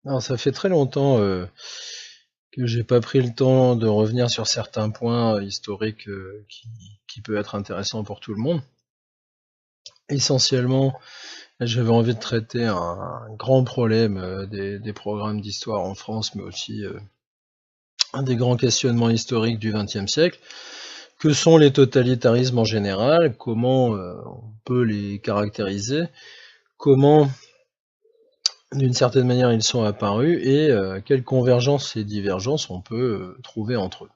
Alors ça fait très longtemps que j'ai pas pris le temps de revenir sur certains points historiques qui peuvent être intéressants pour tout le monde. Essentiellement, j'avais envie de traiter un grand problème des programmes d'histoire en France, mais aussi un des grands questionnements historiques du XXe siècle, que sont les totalitarismes en général, comment on peut les caractériser, comment d'une certaine manière ils sont apparus et quelles convergences et divergences on peut trouver entre eux.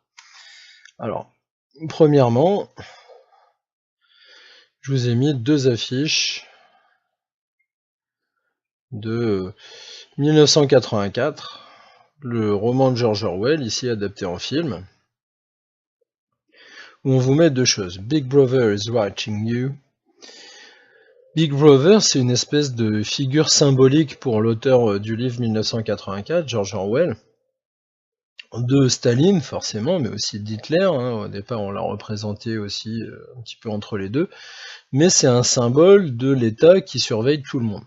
Alors, premièrement, je vous ai mis deux affiches de 1984, le roman de George Orwell, ici adapté en film, où on vous met deux choses. Big Brother is watching you. Big Brother, c'est une espèce de figure symbolique pour l'auteur du livre 1984, George Orwell, de Staline forcément, mais aussi d'Hitler. Au départ, on l'a représenté aussi un petit peu entre les deux, mais c'est un symbole de l'État qui surveille tout le monde.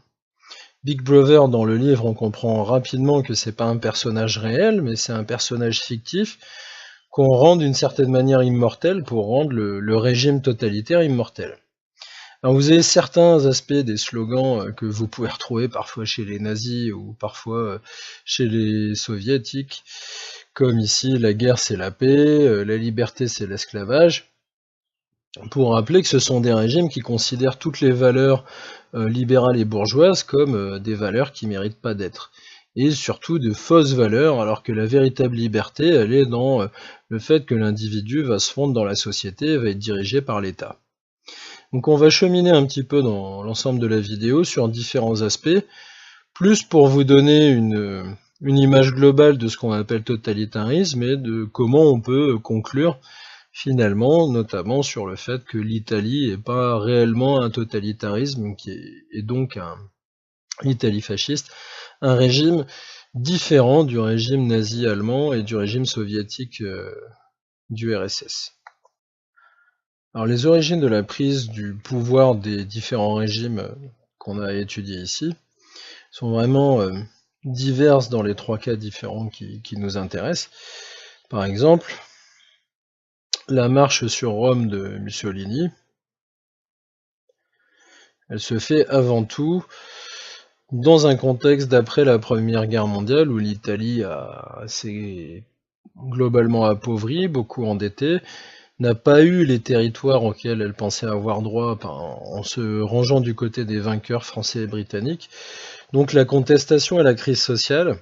Big Brother, dans le livre, on comprend rapidement que c'est pas un personnage réel, mais c'est un personnage fictif qu'on rend d'une certaine manière immortel pour rendre le régime totalitaire immortel. Alors vous avez certains aspects des slogans que vous pouvez retrouver parfois chez les nazis ou parfois chez les soviétiques, comme ici, la guerre c'est la paix, la liberté c'est l'esclavage, pour rappeler que ce sont des régimes qui considèrent toutes les valeurs libérales et bourgeoises comme des valeurs qui ne méritent pas d'être. Et surtout de fausses valeurs, alors que la véritable liberté, elle est dans le fait que l'individu va se fondre dans la société et va être dirigé par l'État. Donc on va cheminer un petit peu dans l'ensemble de la vidéo sur différents aspects, plus pour vous donner une image globale de ce qu'on appelle totalitarisme et de comment on peut conclure finalement, notamment sur le fait que l'Italie n'est pas réellement un totalitarisme, qui est donc l'Italie fasciste, un régime différent du régime nazi allemand et du régime soviétique du RSS. Alors les origines de la prise du pouvoir des différents régimes qu'on a étudiés ici sont vraiment diverses dans les trois cas différents qui nous intéressent. Par exemple, la marche sur Rome de Mussolini, elle se fait avant tout dans un contexte d'après la Première Guerre mondiale où l'Italie s'est globalement appauvrie, beaucoup endettée, n'a pas eu les territoires auxquels elle pensait avoir droit en se rangeant du côté des vainqueurs français et britanniques. Donc la contestation et la crise sociale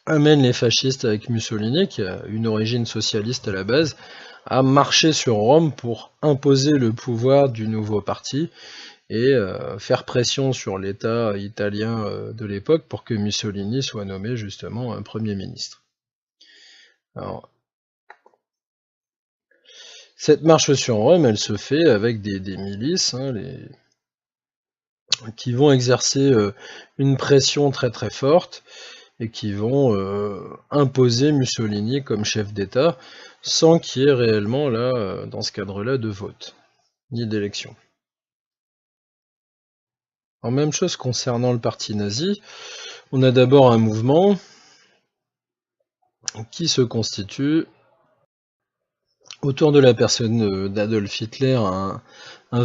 amènent les fascistes avec Mussolini, qui a une origine socialiste à la base, à marcher sur Rome pour imposer le pouvoir du nouveau parti et faire pression sur l'État italien de l'époque pour que Mussolini soit nommé justement un Premier ministre. Alors, cette marche sur Rome, elle se fait avec des milices qui vont exercer une pression très très forte et qui vont imposer Mussolini comme chef d'État sans qu'il y ait réellement là, dans ce cadre-là, de vote, ni d'élection. En même chose concernant le parti nazi, on a d'abord un mouvement qui se constitue autour de la personne d'Adolf Hitler, un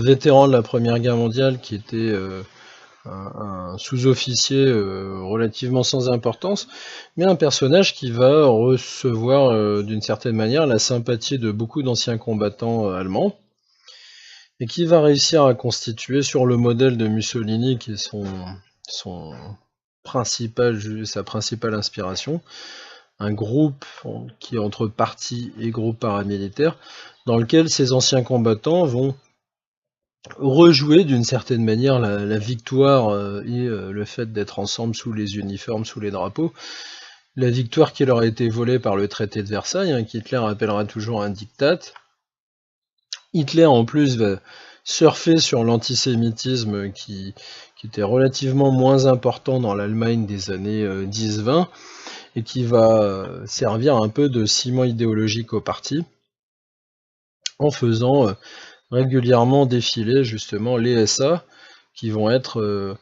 vétéran de la Première Guerre mondiale qui était un sous-officier relativement sans importance, mais un personnage qui va recevoir d'une certaine manière la sympathie de beaucoup d'anciens combattants allemands, et qui va réussir à constituer sur le modèle de Mussolini, qui est sa principale inspiration, un groupe qui est entre partis et groupes paramilitaires, dans lequel ces anciens combattants vont rejouer d'une certaine manière la victoire et le fait d'être ensemble sous les uniformes, sous les drapeaux, la victoire qui leur a été volée par le traité de Versailles, qu'Hitler appellera toujours un diktat. Hitler en plus va surfer sur l'antisémitisme qui était relativement moins important dans l'Allemagne des années 10-20, et qui va servir un peu de ciment idéologique au parti, en faisant régulièrement défiler justement les SA, qui vont être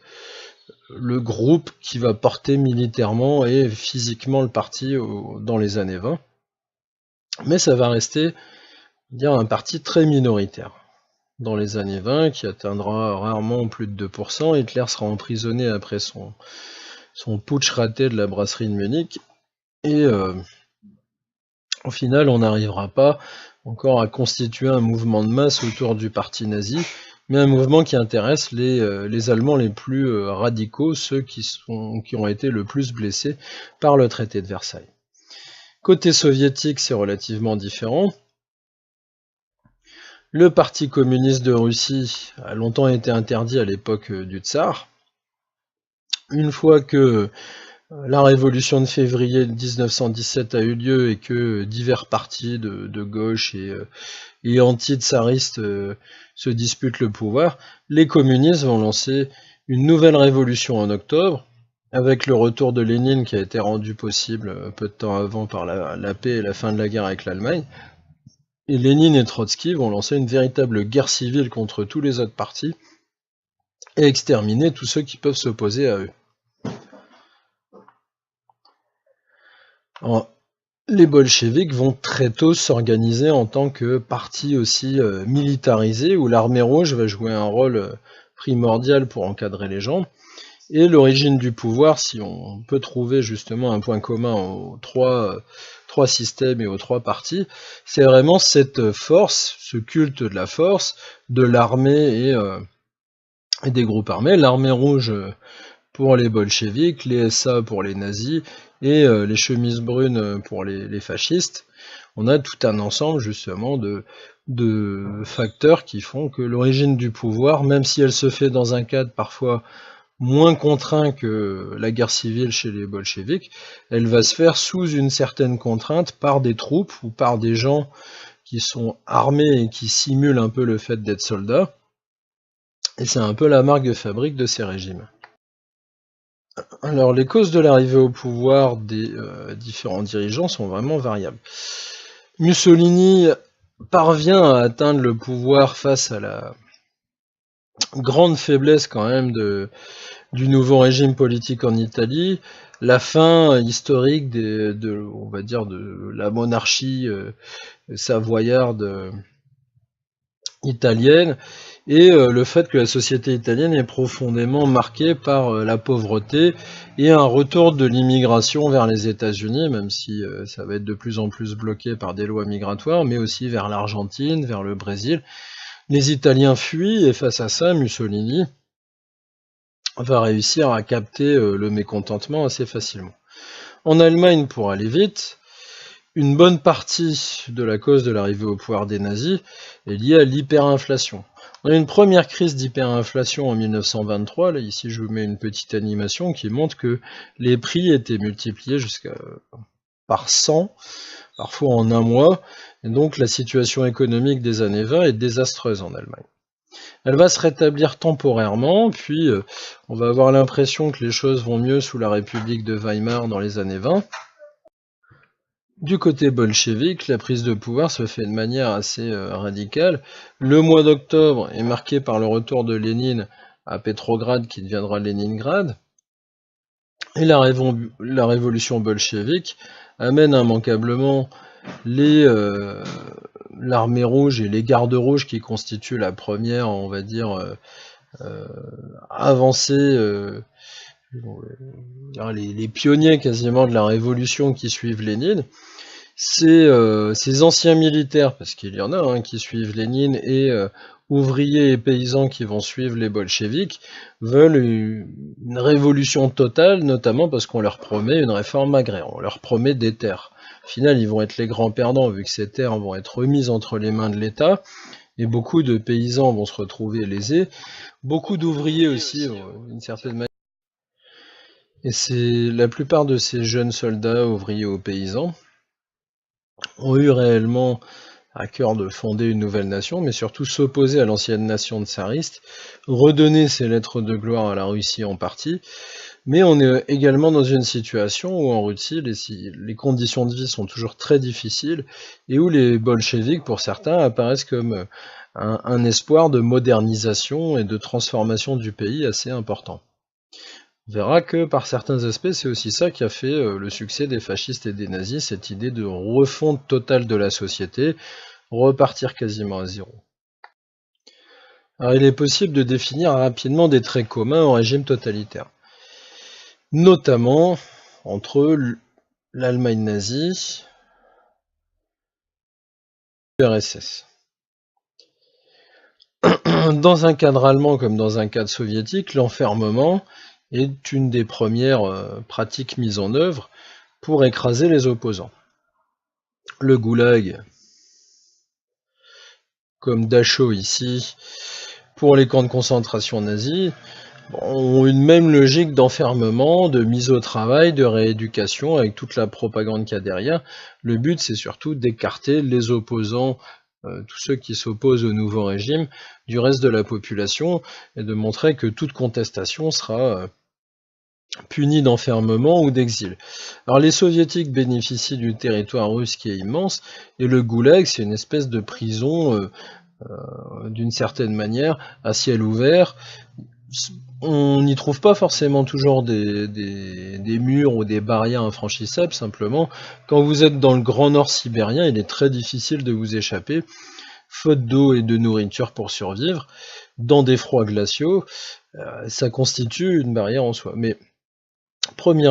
le groupe qui va porter militairement et physiquement le parti dans les années 20. Mais ça va rester un parti très minoritaire. Dans les années 20, qui atteindra rarement plus de 2%, Hitler sera emprisonné après son putsch raté de la brasserie de Munich, et au final on n'arrivera pas encore à constituer un mouvement de masse autour du parti nazi, mais un mouvement qui intéresse les Allemands les plus radicaux, ceux qui ont été le plus blessés par le traité de Versailles. Côté soviétique, c'est relativement différent. Le Parti communiste de Russie a longtemps été interdit à l'époque du Tsar. Une fois que la révolution de février 1917 a eu lieu et que divers partis de gauche et anti-tsaristes se disputent le pouvoir, les communistes vont lancer une nouvelle révolution en octobre, avec le retour de Lénine qui a été rendu possible peu de temps avant par la paix et la fin de la guerre avec l'Allemagne. Et Lénine et Trotsky vont lancer une véritable guerre civile contre tous les autres partis et exterminer tous ceux qui peuvent s'opposer à eux. Alors, les bolcheviks vont très tôt s'organiser en tant que parti aussi militarisé, où l'armée rouge va jouer un rôle primordial pour encadrer les gens. Et l'origine du pouvoir, si on peut trouver justement un point commun aux trois systèmes et aux trois partis, c'est vraiment cette force, ce culte de la force, de l'armée et des groupes armés. L'armée rouge pour les bolcheviks, les SA pour les nazis et les chemises brunes pour les fascistes. On a tout un ensemble justement de facteurs qui font que l'origine du pouvoir, même si elle se fait dans un cadre parfois moins contraint que la guerre civile chez les bolcheviks, elle va se faire sous une certaine contrainte par des troupes ou par des gens qui sont armés et qui simulent un peu le fait d'être soldats. Et c'est un peu la marque de fabrique de ces régimes. Alors, les causes de l'arrivée au pouvoir des différents dirigeants sont vraiment variables. Mussolini parvient à atteindre le pouvoir face à la grande faiblesse quand même du nouveau régime politique en Italie, la fin historique on va dire de la monarchie savoyarde italienne, et le fait que la société italienne est profondément marquée par la pauvreté et un retour de l'immigration vers les États-Unis, même si ça va être de plus en plus bloqué par des lois migratoires, mais aussi vers l'Argentine, vers le Brésil. Les Italiens fuient, et face à ça, Mussolini va réussir à capter le mécontentement assez facilement. En Allemagne, pour aller vite, une bonne partie de la cause de l'arrivée au pouvoir des nazis est liée à l'hyperinflation. On a une première crise d'hyperinflation en 1923, là ici je vous mets une petite animation qui montre que les prix étaient multipliés par 100, parfois en un mois, et donc la situation économique des années 20 est désastreuse en Allemagne. Elle va se rétablir temporairement, puis on va avoir l'impression que les choses vont mieux sous la République de Weimar dans les années 20. Du côté bolchevique, la prise de pouvoir se fait de manière assez radicale. Le mois d'octobre est marqué par le retour de Lénine à Petrograd, qui deviendra Léningrad. Et la révolution bolchevique amène immanquablement l'armée rouge et les gardes rouges qui constituent la première, on va dire, avancée, les pionniers quasiment de la révolution qui suivent Lénine. Ces anciens militaires, parce qu'il y en a qui suivent Lénine, et ouvriers et paysans qui vont suivre les bolcheviks, veulent une révolution totale, notamment parce qu'on leur promet une réforme agraire, on leur promet des terres. Au final, ils vont être les grands perdants, vu que ces terres vont être remises entre les mains de l'État, et beaucoup de paysans vont se retrouver lésés, beaucoup d'ouvriers aussi, d'une certaine manière. Et c'est la plupart de ces jeunes soldats, ouvriers ou paysans, ont eu réellement à cœur de fonder une nouvelle nation, mais surtout s'opposer à l'ancienne nation tsariste, redonner ses lettres de gloire à la Russie en partie, mais on est également dans une situation où en Russie, les conditions de vie sont toujours très difficiles, et où les bolcheviks, pour certains, apparaissent comme un espoir de modernisation et de transformation du pays assez important. On verra que par certains aspects, c'est aussi ça qui a fait le succès des fascistes et des nazis, cette idée de refonte totale de la société, repartir quasiment à zéro. Alors, il est possible de définir rapidement des traits communs au régime totalitaire, notamment entre l'Allemagne nazie et l'URSS. Dans un cadre allemand comme dans un cadre soviétique, l'enfermement est une des premières pratiques mises en œuvre pour écraser les opposants. Le goulag, comme Dachau ici, pour les camps de concentration nazis, ont une même logique d'enfermement, de mise au travail, de rééducation, avec toute la propagande qu'il y a derrière. Le but, c'est surtout d'écarter les opposants, tous ceux qui s'opposent au nouveau régime, du reste de la population, et de montrer que toute contestation sera punie d'enfermement ou d'exil. Alors les soviétiques bénéficient du territoire russe qui est immense, et le goulag, c'est une espèce de prison, d'une certaine manière, à ciel ouvert. On n'y trouve pas forcément toujours des murs ou des barrières infranchissables, simplement, quand vous êtes dans le grand nord sibérien, il est très difficile de vous échapper, faute d'eau et de nourriture pour survivre, dans des froids glaciaux, ça constitue une barrière en soi. Mais premier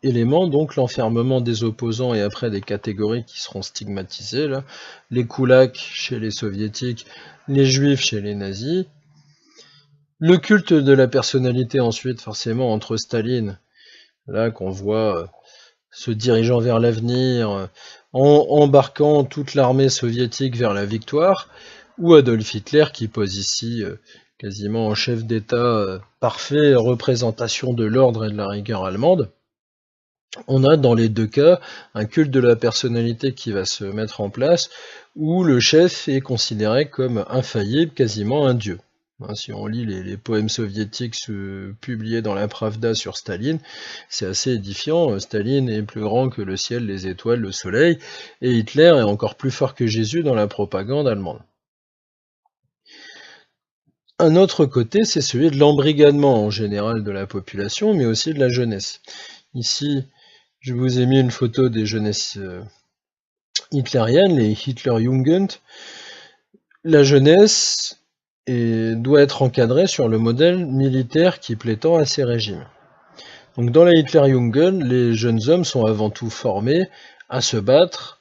élément, donc l'enfermement des opposants et après des catégories qui seront stigmatisées, là, les koulaks chez les soviétiques, les juifs chez les nazis. Le culte de la personnalité ensuite, forcément, entre Staline, là qu'on voit se dirigeant vers l'avenir, embarquant toute l'armée soviétique vers la victoire, ou Adolf Hitler qui pose ici quasiment en chef d'État parfait, représentation de l'ordre et de la rigueur allemande. On a dans les deux cas un culte de la personnalité qui va se mettre en place, où le chef est considéré comme infaillible, quasiment un dieu. Si on lit les poèmes soviétiques publiés dans la Pravda sur Staline, c'est assez édifiant. Staline est plus grand que le ciel, les étoiles, le soleil, et Hitler est encore plus fort que Jésus dans la propagande allemande. Un autre côté, c'est celui de l'embrigadement en général de la population, mais aussi de la jeunesse. Ici, je vous ai mis une photo des jeunesses hitlériennes, les Hitlerjugend. La jeunesse doit être encadrée sur le modèle militaire qui plaît tant à ces régimes. Donc dans la Hitlerjugend, les jeunes hommes sont avant tout formés à se battre,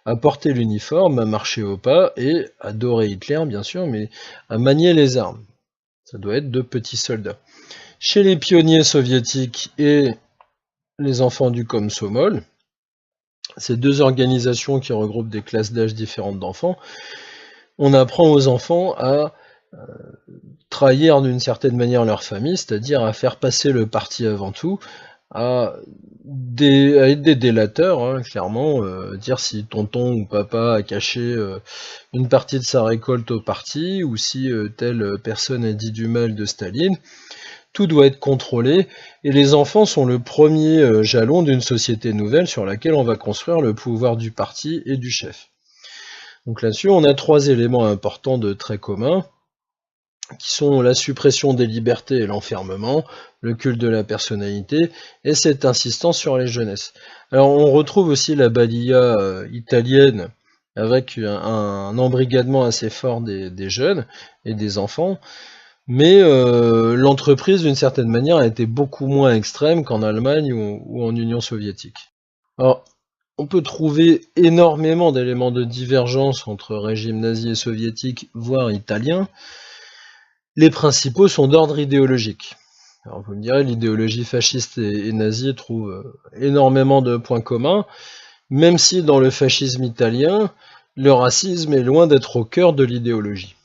à porter l'uniforme, à marcher au pas et à adorer Hitler bien sûr, mais à manier les armes. Ça doit être de petits soldats. Chez les pionniers soviétiques et les enfants du Komsomol, ces deux organisations qui regroupent des classes d'âge différentes d'enfants, on apprend aux enfants à trahir d'une certaine manière leur famille, c'est-à-dire à faire passer le parti avant tout, à être des délateurs, hein, clairement, dire si tonton ou papa a caché une partie de sa récolte au parti, ou si telle personne a dit du mal de Staline. Tout doit être contrôlé, et les enfants sont le premier jalon d'une société nouvelle sur laquelle on va construire le pouvoir du parti et du chef. Donc là-dessus, on a trois éléments importants de traits communs, qui sont la suppression des libertés et l'enfermement, le culte de la personnalité, et cette insistance sur les jeunesses. Alors on retrouve aussi la balia italienne, avec un embrigadement assez fort des jeunes et des enfants, mais l'entreprise, d'une certaine manière, a été beaucoup moins extrême qu'en Allemagne ou en Union soviétique. Alors, on peut trouver énormément d'éléments de divergence entre régime nazi et soviétique, voire italien. Les principaux sont d'ordre idéologique. Alors vous me direz, l'idéologie fasciste et nazie trouve énormément de points communs, même si dans le fascisme italien, le racisme est loin d'être au cœur de l'idéologie.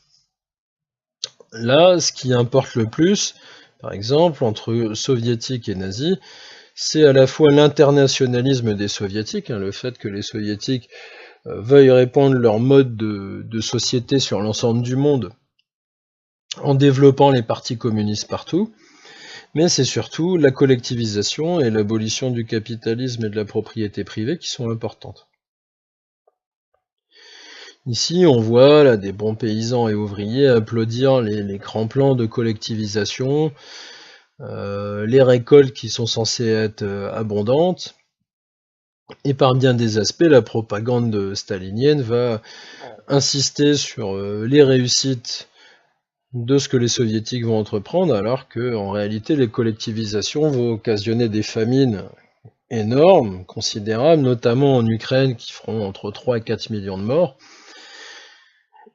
Là, ce qui importe le plus, par exemple, entre soviétiques et nazis, c'est à la fois l'internationalisme des soviétiques, hein, le fait que les soviétiques veuillent répandre leur mode de société sur l'ensemble du monde, en développant les partis communistes partout, mais c'est surtout la collectivisation et l'abolition du capitalisme et de la propriété privée qui sont importantes. Ici, on voit là, des bons paysans et ouvriers applaudir les grands plans de collectivisation, les récoltes qui sont censées être abondantes, et par bien des aspects, la propagande stalinienne va insister sur les réussites de ce que les soviétiques vont entreprendre, alors que en réalité les collectivisations vont occasionner des famines énormes, considérables, notamment en Ukraine, qui feront entre 3 et 4 millions de morts.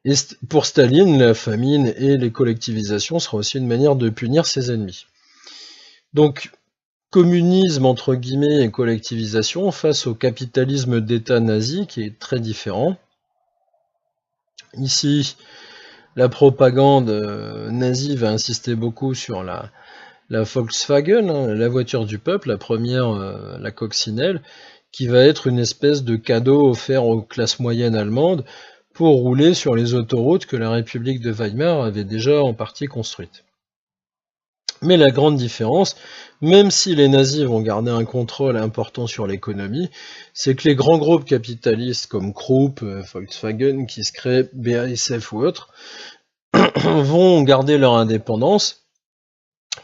Et pour Staline, la famine et les collectivisations sera aussi une manière de punir ses ennemis. Donc, communisme entre guillemets et collectivisation face au capitalisme d'État nazi qui est très différent. Ici, la propagande nazie va insister beaucoup sur la Volkswagen, hein, la voiture du peuple, la première, la coccinelle, qui va être une espèce de cadeau offert aux classes moyennes allemandes pour rouler sur les autoroutes que la République de Weimar avait déjà en partie construites. Mais la grande différence, même si les nazis vont garder un contrôle important sur l'économie, c'est que les grands groupes capitalistes comme Krupp, Volkswagen, qui se créent, BASF ou autres, vont garder leur indépendance,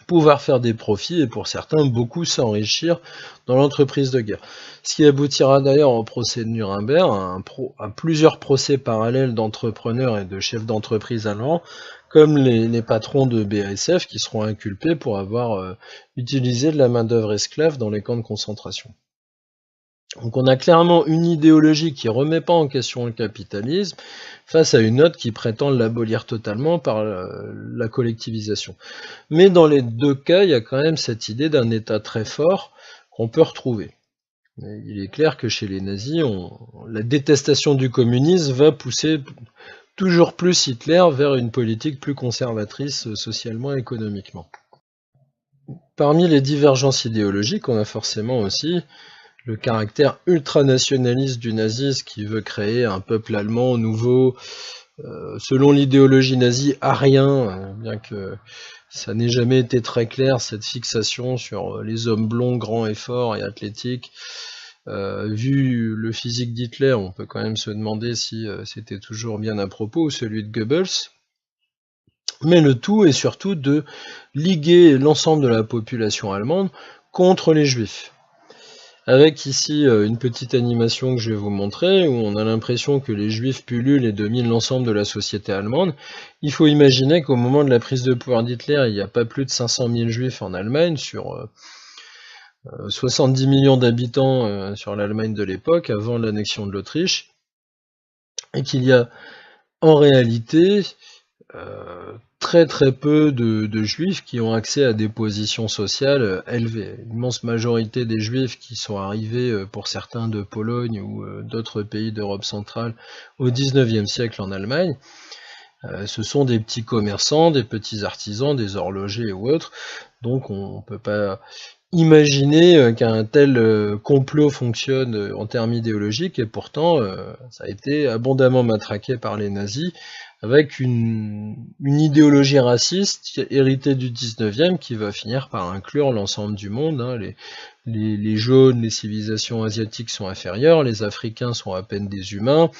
pouvoir faire des profits et pour certains beaucoup s'enrichir dans l'entreprise de guerre. Ce qui aboutira d'ailleurs au procès de Nuremberg, à plusieurs procès parallèles d'entrepreneurs et de chefs d'entreprise allemands, comme les patrons de BASF qui seront inculpés pour avoir utilisé de la main-d'œuvre esclave dans les camps de concentration. Donc on a clairement une idéologie qui ne remet pas en question le capitalisme face à une autre qui prétend l'abolir totalement par la collectivisation. Mais dans les deux cas, il y a quand même cette idée d'un État très fort qu'on peut retrouver. Et il est clair que chez les nazis, la détestation du communisme va pousser toujours plus Hitler vers une politique plus conservatrice socialement et économiquement. Parmi les divergences idéologiques, on a forcément aussi le caractère ultranationaliste du nazisme qui veut créer un peuple allemand nouveau, selon l'idéologie nazie, arien, bien que ça n'ait jamais été très clair, cette fixation sur les hommes blonds, grands et forts et athlétiques. Vu le physique d'Hitler, on peut quand même se demander si c'était toujours bien à propos, ou celui de Goebbels. Mais le tout est surtout de liguer l'ensemble de la population allemande contre les juifs. Avec ici une petite animation que je vais vous montrer, où on a l'impression que les juifs pullulent et dominent l'ensemble de la société allemande. Il faut imaginer qu'au moment de la prise de pouvoir d'Hitler, il n'y a pas plus de 500 000 juifs en Allemagne, sur 70 millions d'habitants sur l'Allemagne de l'époque, avant l'annexion de l'Autriche, et qu'il y a en réalité très très peu de juifs qui ont accès à des positions sociales élevées. L'immense majorité des juifs qui sont arrivés, pour certains de Pologne ou d'autres pays d'Europe centrale, au XIXe siècle en Allemagne, ce sont des petits commerçants, des petits artisans, des horlogers ou autres, donc on ne peut pas imaginer qu'un tel complot fonctionne en termes idéologiques, et pourtant ça a été abondamment matraqué par les nazis, avec une idéologie raciste héritée du 19e qui va finir par inclure l'ensemble du monde. Hein. Les jaunes, les civilisations asiatiques sont inférieures, les Africains sont à peine des humains,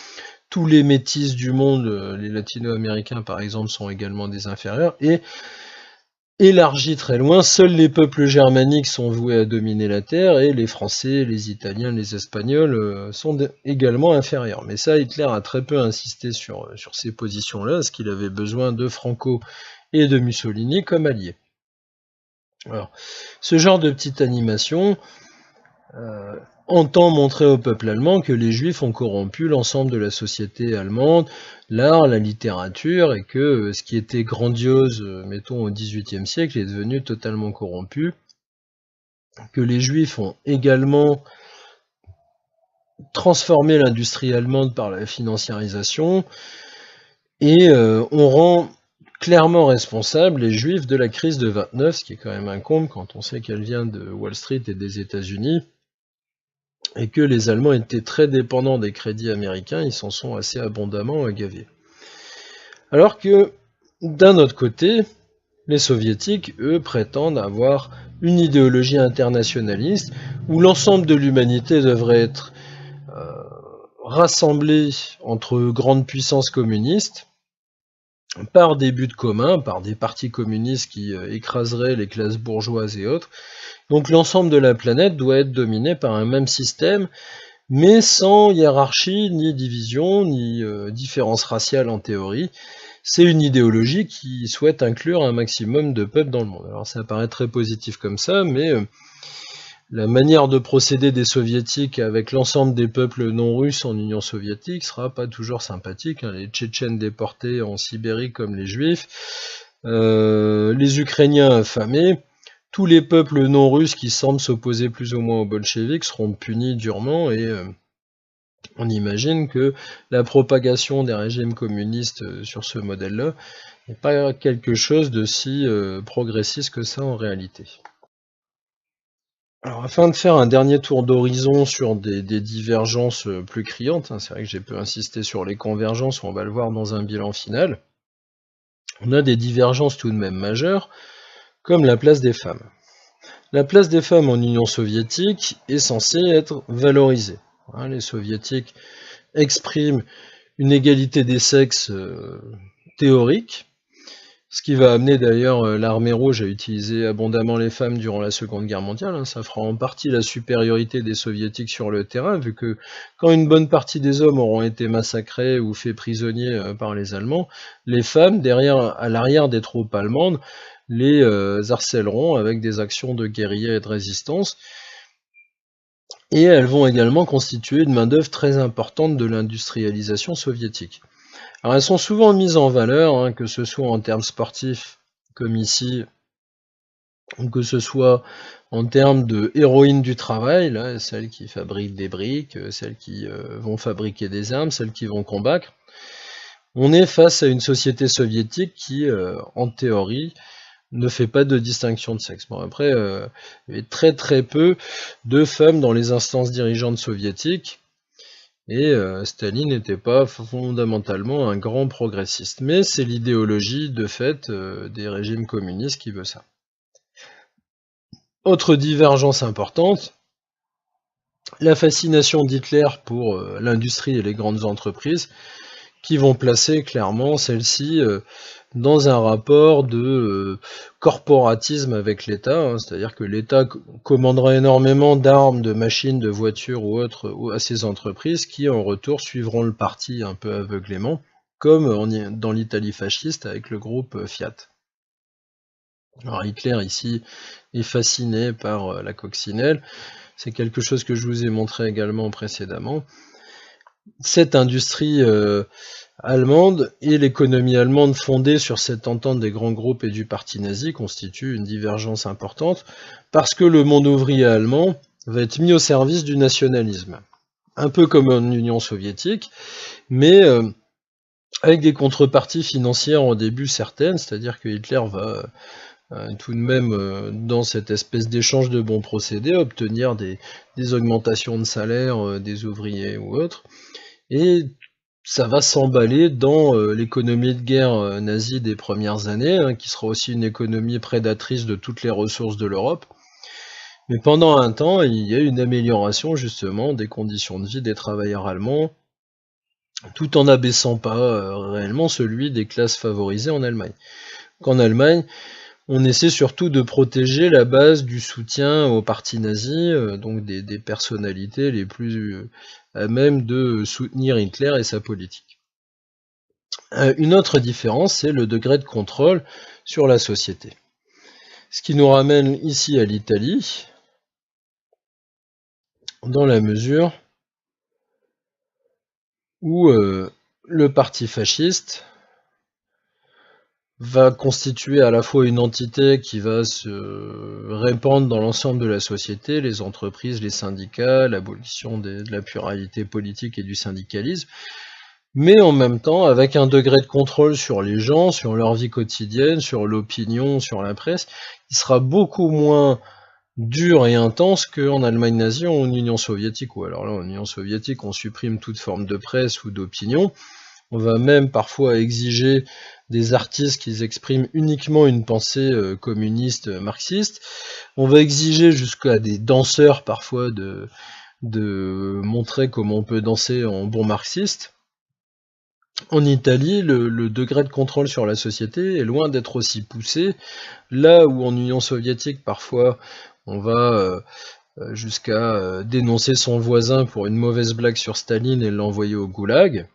tous les métis du monde, les latino-américains par exemple, sont également des inférieurs, et élargi très loin, seuls les peuples germaniques sont voués à dominer la Terre, et les Français, les Italiens, les Espagnols sont également inférieurs. Mais ça, Hitler a très peu insisté sur ces positions-là, parce qu'il avait besoin de Franco et de Mussolini comme alliés. Alors, ce genre de petite animation entend montrer au peuple allemand que les Juifs ont corrompu l'ensemble de la société allemande, l'art, la littérature, et que ce qui était grandiose, mettons, au XVIIIe siècle, est devenu totalement corrompu, que les Juifs ont également transformé l'industrie allemande par la financiarisation, et on rend clairement responsables les Juifs de la crise de 29, ce qui est quand même un comble quand on sait qu'elle vient de Wall Street et des États-Unis, et que les Allemands étaient très dépendants des crédits américains, ils s'en sont assez abondamment gavés. Alors que, d'un autre côté, les Soviétiques, eux, prétendent avoir une idéologie internationaliste, où l'ensemble de l'humanité devrait être rassemblée entre grandes puissances communistes, par des buts communs, par des partis communistes qui écraseraient les classes bourgeoises et autres. Donc l'ensemble de la planète doit être dominé par un même système, mais sans hiérarchie, ni division, ni différence raciale en théorie. C'est une idéologie qui souhaite inclure un maximum de peuples dans le monde. Alors ça paraît très positif comme ça, mais la manière de procéder des soviétiques avec l'ensemble des peuples non russes en Union soviétique sera pas toujours sympathique. Les Tchétchènes déportés en Sibérie comme les Juifs, les Ukrainiens affamés, tous les peuples non russes qui semblent s'opposer plus ou moins aux bolcheviks seront punis durement et on imagine que la propagation des régimes communistes sur ce modèle-là n'est pas quelque chose de si progressiste que ça en réalité. Alors, afin de faire un dernier tour d'horizon sur des divergences plus criantes, c'est vrai que j'ai peu insisté sur les convergences, on va le voir dans un bilan final, on a des divergences tout de même majeures, comme la place des femmes. La place des femmes en Union soviétique est censée être valorisée. Les soviétiques expriment une égalité des sexes théorique, ce qui va amener d'ailleurs l'armée rouge à utiliser abondamment les femmes durant la Seconde Guerre mondiale. Ça fera en partie la supériorité des soviétiques sur le terrain, vu que quand une bonne partie des hommes auront été massacrés ou faits prisonniers par les Allemands, les femmes, à l'arrière des troupes allemandes, les harcèleront avec des actions de guérilla et de résistance. Et elles vont également constituer une main-d'œuvre très importante de l'industrialisation soviétique. Alors elles sont souvent mises en valeur, que ce soit en termes sportifs, comme ici, ou que ce soit en termes de héroïnes du travail, là, celles qui fabriquent des briques, celles qui vont fabriquer des armes, celles qui vont combattre. On est face à une société soviétique qui, en théorie, ne fait pas de distinction de sexe. Bon, après, il y avait très très peu de femmes dans les instances dirigeantes soviétiques, et Staline n'était pas fondamentalement un grand progressiste. Mais c'est l'idéologie de fait des régimes communistes qui veut ça. Autre divergence importante, la fascination d'Hitler pour l'industrie et les grandes entreprises, qui vont placer clairement celle-ci dans un rapport de corporatisme avec l'État, c'est-à-dire que l'État commandera énormément d'armes, de machines, de voitures ou autres à ces entreprises qui en retour suivront le parti un peu aveuglément, comme dans l'Italie fasciste avec le groupe Fiat. Alors Hitler ici est fasciné par la coccinelle, c'est quelque chose que je vous ai montré également précédemment. Cette industrie allemande et l'économie allemande fondée sur cette entente des grands groupes et du parti nazi constituent une divergence importante parce que le monde ouvrier allemand va être mis au service du nationalisme. Un peu comme en Union soviétique, mais avec des contreparties financières au début certaines, c'est-à-dire que Hitler va tout de même, dans cette espèce d'échange de bons procédés, obtenir des augmentations de salaire des ouvriers ou autres, et ça va s'emballer dans l'économie de guerre nazie des premières années, qui sera aussi une économie prédatrice de toutes les ressources de l'Europe. Mais pendant un temps, il y a une amélioration justement des conditions de vie des travailleurs allemands, tout en n'abaissant pas réellement celui des classes favorisées en Allemagne. Qu'en Allemagne, on essaie surtout de protéger la base du soutien au parti nazi, donc des personnalités les plus à même de soutenir Hitler et sa politique. Une autre différence, c'est le degré de contrôle sur la société. Ce qui nous ramène ici à l'Italie, dans la mesure où le parti fasciste va constituer à la fois une entité qui va se répandre dans l'ensemble de la société, les entreprises, les syndicats, l'abolition de la pluralité politique et du syndicalisme, mais en même temps avec un degré de contrôle sur les gens, sur leur vie quotidienne, sur l'opinion, sur la presse, qui sera beaucoup moins dur et intense qu'en Allemagne nazie ou en Union soviétique, ou alors là en Union soviétique on supprime toute forme de presse ou d'opinion, on va même parfois exiger des artistes qui expriment uniquement une pensée communiste, marxiste. On va exiger jusqu'à des danseurs parfois de montrer comment on peut danser en bon marxiste. En Italie, le degré de contrôle sur la société est loin d'être aussi poussé, là où en Union soviétique, parfois, on va jusqu'à dénoncer son voisin pour une mauvaise blague sur Staline et l'envoyer au goulag.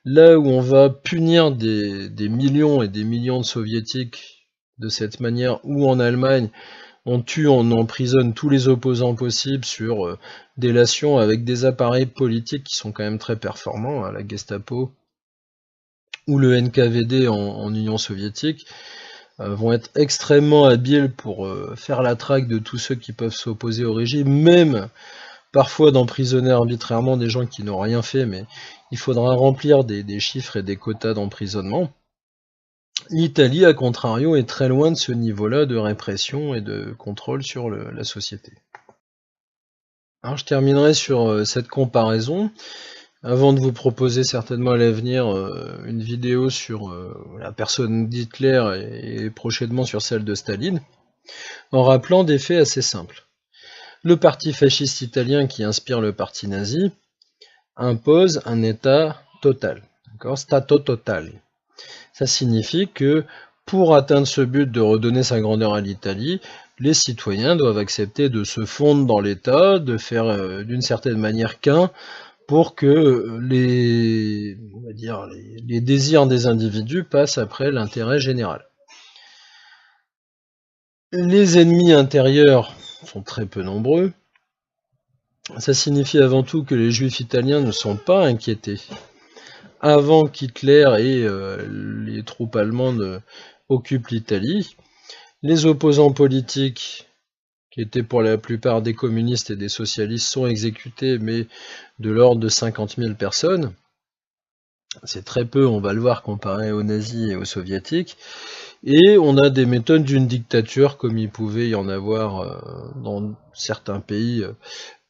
Là où on va punir des millions et des millions de soviétiques de cette manière, ou en Allemagne, on tue, on emprisonne tous les opposants possibles sur délation avec des appareils politiques qui sont quand même très performants, hein, la Gestapo ou le NKVD en Union soviétique, vont être extrêmement habiles pour faire la traque de tous ceux qui peuvent s'opposer au régime, même parfois d'emprisonner arbitrairement des gens qui n'ont rien fait, mais il faudra remplir des chiffres et des quotas d'emprisonnement. L'Italie, à contrario, est très loin de ce niveau-là de répression et de contrôle sur la société. Alors je terminerai sur cette comparaison, avant de vous proposer certainement à l'avenir une vidéo sur la personne d'Hitler et prochainement sur celle de Staline, en rappelant des faits assez simples. Le parti fasciste italien qui inspire le parti nazi impose un état total, Stato totale. Ça signifie que pour atteindre ce but de redonner sa grandeur à l'Italie, les citoyens doivent accepter de se fondre dans l'État, de faire d'une certaine manière qu'un, pour que les désirs des individus passent après l'intérêt général. Les ennemis intérieurs sont très peu nombreux. Ça signifie avant tout que les juifs italiens ne sont pas inquiétés avant qu'Hitler et les troupes allemandes occupent l'Italie. Les opposants politiques, qui étaient pour la plupart des communistes et des socialistes, sont exécutés, mais de l'ordre de 50 000 personnes. C'est très peu, on va le voir, comparé aux nazis et aux soviétiques. Et on a des méthodes d'une dictature, comme il pouvait y en avoir dans certains pays,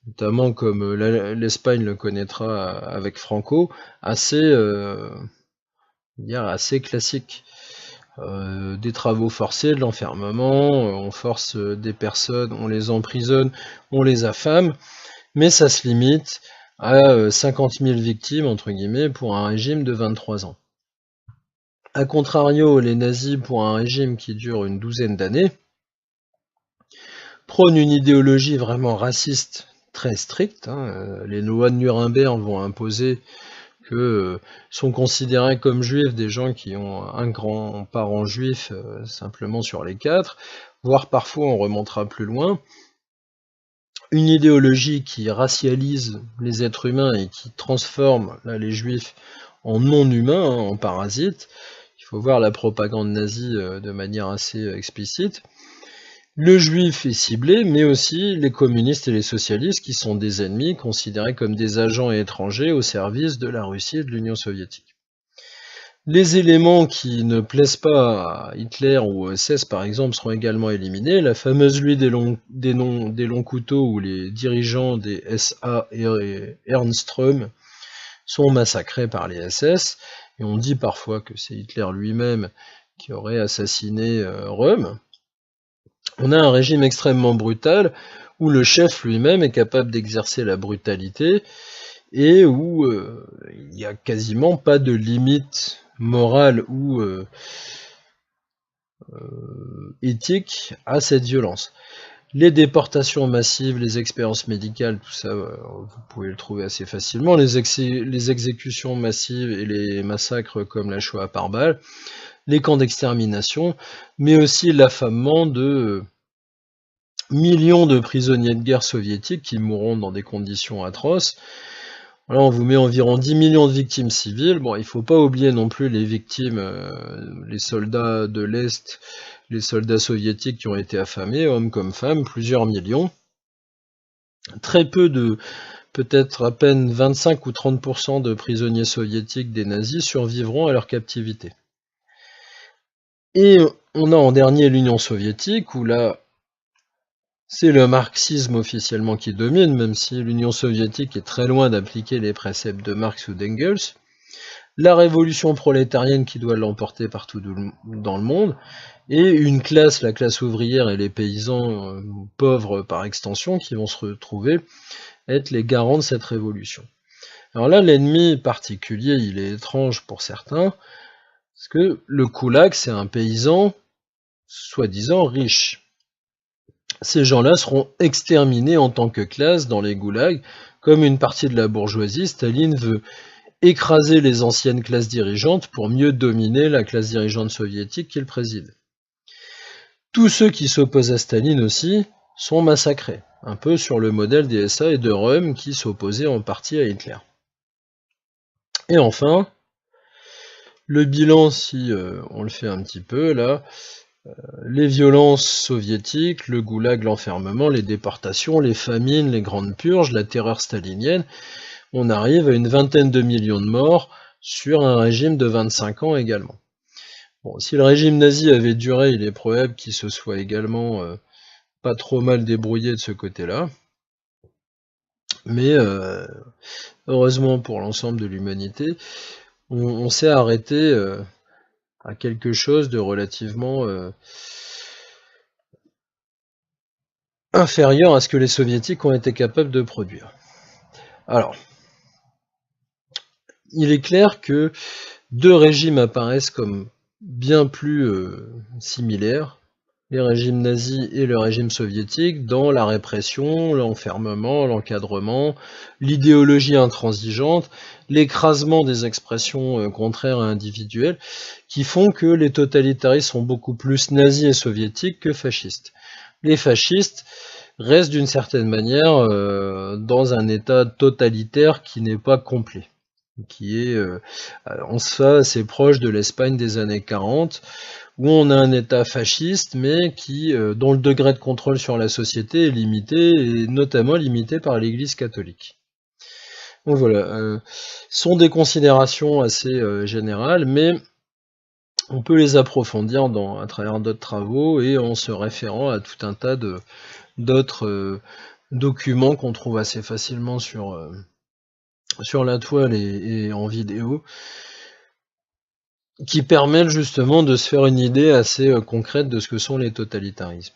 notamment comme l'Espagne le connaîtra avec Franco, assez classique. Des travaux forcés, de l'enfermement, on force des personnes, on les emprisonne, on les affame, mais ça se limite à 50 000 victimes, entre guillemets, pour un régime de 23 ans. A contrario, les nazis, pour un régime qui dure une douzaine d'années, prônent une idéologie vraiment raciste très stricte. Les lois de Nuremberg vont imposer que sont considérés comme juifs des gens qui ont un grand-parent juif simplement sur les 4, voire parfois on remontera plus loin. Une idéologie qui racialise les êtres humains et qui transforme les juifs en non-humains, en parasites. Il faut voir la propagande nazie de manière assez explicite. Le juif est ciblé, mais aussi les communistes et les socialistes qui sont des ennemis considérés comme des agents étrangers au service de la Russie et de l'Union soviétique. Les éléments qui ne plaisent pas à Hitler ou au SS par exemple seront également éliminés. La fameuse nuit des longs couteaux où les dirigeants des SA et Ernström sont massacrés par les SS, et on dit parfois que c'est Hitler lui-même qui aurait assassiné Röhm. On a un régime extrêmement brutal où le chef lui-même est capable d'exercer la brutalité et où il n'y a quasiment pas de limite morale ou éthique à cette violence. Les déportations massives, les expériences médicales, tout ça, vous pouvez le trouver assez facilement. Les exécutions massives et les massacres comme la Shoah par balle, les camps d'extermination, mais aussi l'affamement de millions de prisonniers de guerre soviétiques qui mourront dans des conditions atroces. Là, on vous met environ 10 millions de victimes civiles. Bon, il ne faut pas oublier non plus les victimes, les soldats de l'Est, les soldats soviétiques qui ont été affamés, hommes comme femmes, plusieurs millions. Très peu de, peut-être à peine 25 ou 30% de prisonniers soviétiques des nazis survivront à leur captivité. Et on a en dernier l'Union soviétique, où là, c'est le marxisme officiellement qui domine, même si l'Union soviétique est très loin d'appliquer les préceptes de Marx ou d'Engels. La révolution prolétarienne qui doit l'emporter partout dans le monde, et une classe, la classe ouvrière et les paysans pauvres par extension, qui vont se retrouver être les garants de cette révolution. Alors là, l'ennemi particulier, il est étrange pour certains, parce que le Kulak, c'est un paysan soi-disant riche. Ces gens-là seront exterminés en tant que classe dans les goulags. Comme une partie de la bourgeoisie, Staline veut écraser les anciennes classes dirigeantes pour mieux dominer la classe dirigeante soviétique qu'il préside. Tous ceux qui s'opposent à Staline aussi sont massacrés, un peu sur le modèle des SA et de Röhm qui s'opposaient en partie à Hitler. Et enfin, le bilan, si on le fait un petit peu là, les violences soviétiques, le goulag, l'enfermement, les déportations, les famines, les grandes purges, la terreur stalinienne, on arrive à une vingtaine de millions de morts sur un régime de 25 ans également. Bon, si le régime nazi avait duré, il est probable qu'il se soit également pas trop mal débrouillé de ce côté-là. Mais heureusement pour l'ensemble de l'humanité, on s'est arrêté à quelque chose de relativement inférieur à ce que les soviétiques ont été capables de produire. Alors, il est clair que deux régimes apparaissent comme bien plus similaires, les régimes nazis et le régime soviétique, dans la répression, l'enfermement, l'encadrement, l'idéologie intransigeante, l'écrasement des expressions contraires et individuelles, qui font que les totalitaristes sont beaucoup plus nazis et soviétiques que fascistes. Les fascistes restent d'une certaine manière dans un état totalitaire qui n'est pas complet, qui est en ça assez proche de l'Espagne des années 40, où on a un état fasciste, mais dont le degré de contrôle sur la société est limité, et notamment limité par l'Église catholique. Donc voilà, sont des considérations assez générales, mais on peut les approfondir à travers d'autres travaux et en se référant à tout un tas d'autres documents qu'on trouve assez facilement sur la toile et en vidéo, qui permettent justement de se faire une idée assez concrète de ce que sont les totalitarismes.